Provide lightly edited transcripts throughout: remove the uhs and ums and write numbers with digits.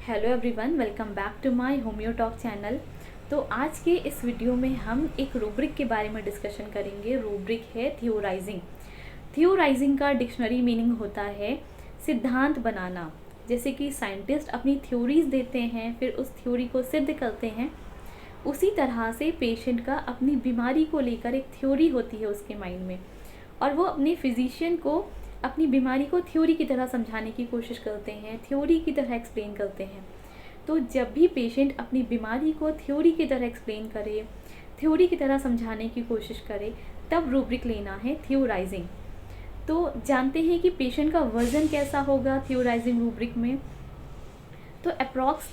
Hello everyone, welcome back to my homeo talk channel. तो आज के इस वीडियो में हम एक रूब्रिक के बारे में डिस्कशन करेंगे। रूब्रिक है थियोराइजिंग। थियोराइजिंग का डिक्शनरी मीनिंग होता है सिद्धांत बनाना। जैसे कि साइंटिस्ट अपनी थ्योरीज देते हैं, फिर उस थ्योरी को सिद्ध करते हैं, उसी तरह से पेशेंट का अपनी बीमारी को लेकर एक थ्योरी होती है उसके माइंड में, और वो अपने फिजिशियन को अपनी बीमारी को थ्योरी की तरह समझाने की कोशिश करते हैं, थ्योरी की तरह एक्सप्लेन करते हैं। तो जब भी पेशेंट अपनी बीमारी को थ्योरी की तरह एक्सप्लेन करे, थ्योरी की तरह समझाने की कोशिश करे, तब रूब्रिक लेना है थियोराइजिंग। तो जानते हैं कि पेशेंट का वजन कैसा होगा थियोराइजिंग रूब्रिक में। तो अप्रॉक्स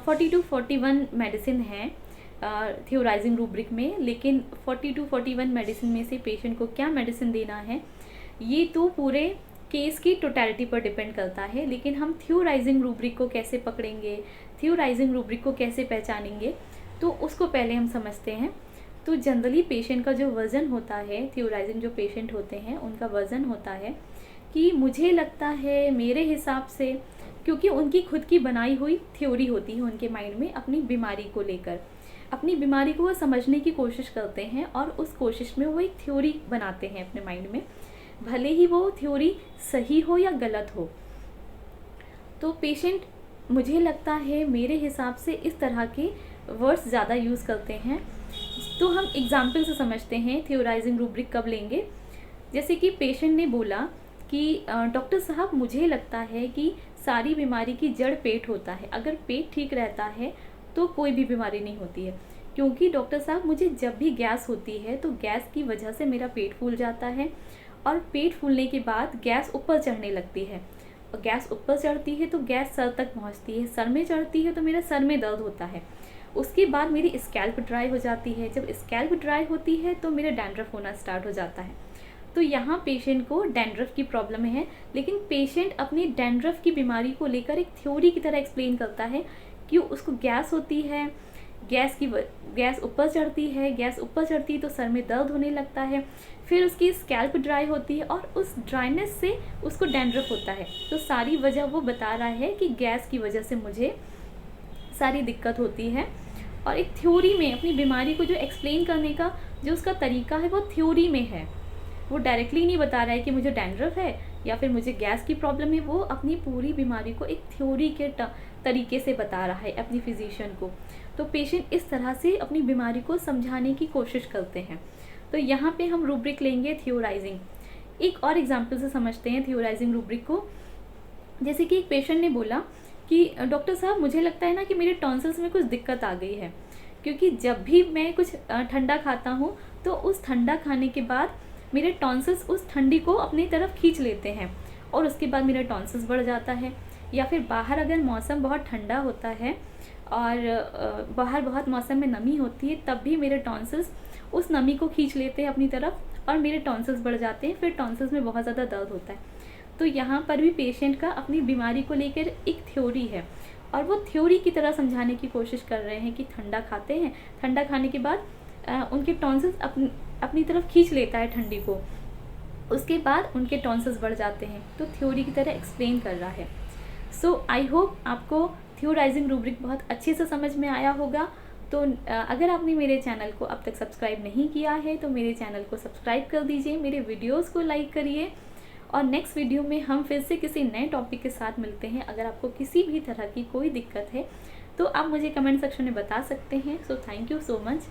40 to 41 मेडिसिन है थियोराइजिंग रूब्रिक में, लेकिन 40 to 41 मेडिसिन में से पेशेंट को क्या मेडिसिन देना है ये तो पूरे केस की टोटलिटी पर डिपेंड करता है। लेकिन हम थियोराइजिंग रूब्रिक को कैसे पकड़ेंगे, थियोराइजिंग रूब्रिक को कैसे पहचानेंगे, तो उसको पहले हम समझते हैं। तो जनरली पेशेंट का जो वज़न होता है, थियोराइजिंग जो पेशेंट होते हैं उनका वज़न होता है कि मुझे लगता है, मेरे हिसाब से, क्योंकि उनकी खुद की बनाई हुई थ्योरी होती है उनके माइंड में अपनी बीमारी को लेकर। अपनी बीमारी को वो समझने की कोशिश करते हैं और उस कोशिश में वो एक थ्योरी बनाते हैं अपने माइंड में, भले ही वो थ्योरी सही हो या गलत हो। तो पेशेंट मुझे लगता है, मेरे हिसाब से, इस तरह के वर्ड्स ज़्यादा यूज़ करते हैं। तो हम एग्जाम्पल से समझते हैं थियोराइजिंग रूब्रिक कब लेंगे। जैसे कि पेशेंट ने बोला कि डॉक्टर साहब मुझे लगता है कि सारी बीमारी की जड़ पेट होता है, अगर पेट ठीक रहता है तो कोई भी बीमारी नहीं होती है। क्योंकि डॉक्टर साहब मुझे जब भी गैस होती है तो गैस की वजह से मेरा पेट फूल जाता है, और पेट फूलने के बाद गैस ऊपर चढ़ने लगती है, और गैस ऊपर चढ़ती है तो गैस सर तक पहुंचती है, सर में चढ़ती है तो मेरे सर में दर्द होता है, उसके बाद मेरी स्कैल्प ड्राई हो जाती है, जब स्कैल्प ड्राई होती है तो मेरे डैंड्रफ होना स्टार्ट हो जाता है। तो यहाँ पेशेंट को डैंड्रफ की प्रॉब्लम है, लेकिन पेशेंट अपनी डैंड्रफ की बीमारी को लेकर एक थ्योरी की तरह एक्सप्लेन करता है कि उसको गैस होती है, गैस ऊपर चढ़ती है, गैस ऊपर चढ़ती है तो सर में दर्द होने लगता है, फिर उसकी स्कैल्प ड्राई होती है और उस ड्राइनेस से उसको डैंड्रफ होता है। तो सारी वजह वो बता रहा है कि गैस की वजह से मुझे सारी दिक्कत होती है, और एक थ्योरी में अपनी बीमारी को जो एक्सप्लेन करने का जो उसका तरीका है वो थ्योरी में है। वो डायरेक्टली नहीं बता रहा है कि मुझे डैंड्रफ है या फिर मुझे गैस की प्रॉब्लम है, वो अपनी पूरी बीमारी को एक थ्योरी के तरीके से बता रहा है अपनी फिजिशियन को। तो पेशेंट इस तरह से अपनी बीमारी को समझाने की कोशिश करते हैं। तो यहाँ पे हम रूब्रिक लेंगे थियोराइजिंग। एक और एग्जाम्पल से समझते हैं थियोराइजिंग रूब्रिक को। जैसे कि एक पेशेंट ने बोला कि डॉक्टर साहब मुझे लगता है ना कि मेरे टॉन्सिल्स में कुछ दिक्कत आ गई है, क्योंकि जब भी मैं कुछ ठंडा खाता हूँ तो उस ठंडा खाने के बाद मेरे टॉन्सिल्स उस ठंडी को अपनी तरफ खींच लेते हैं और उसके बाद मेरा टॉन्सिल्स बढ़ जाता है। या फिर बाहर अगर मौसम बहुत ठंडा होता है और बाहर बहुत मौसम में नमी होती है, तब भी मेरे टॉन्सिल्स उस नमी को खींच लेते हैं अपनी तरफ और मेरे टॉन्सिल्स बढ़ जाते हैं, फिर टॉन्सिल्स में बहुत ज़्यादा दर्द होता है। तो यहाँ पर भी पेशेंट का अपनी बीमारी को लेकर एक थ्योरी है, और वो थ्योरी की तरह समझाने की कोशिश कर रहे हैं कि ठंडा खाते हैं, ठंडा खाने के बाद उनके टॉन्सिल्स अपनी तरफ खींच लेता है ठंडी को, उसके बाद उनके टॉन्सिल्स बढ़ जाते हैं। तो थ्योरी की तरह एक्सप्लेन कर रहा है। सो आई होप आपको थियोराइजिंग रूब्रिक बहुत अच्छे से समझ में आया होगा। तो अगर आपने मेरे चैनल को अब तक सब्सक्राइब नहीं किया है तो मेरे चैनल को सब्सक्राइब कर दीजिए, मेरे वीडियोस को लाइक करिए, और नेक्स्ट वीडियो में हम फिर से किसी नए टॉपिक के साथ मिलते हैं। अगर आपको किसी भी तरह की कोई दिक्कत है तो आप मुझे कमेंट सेक्शन में बता सकते हैं। So thank you so much.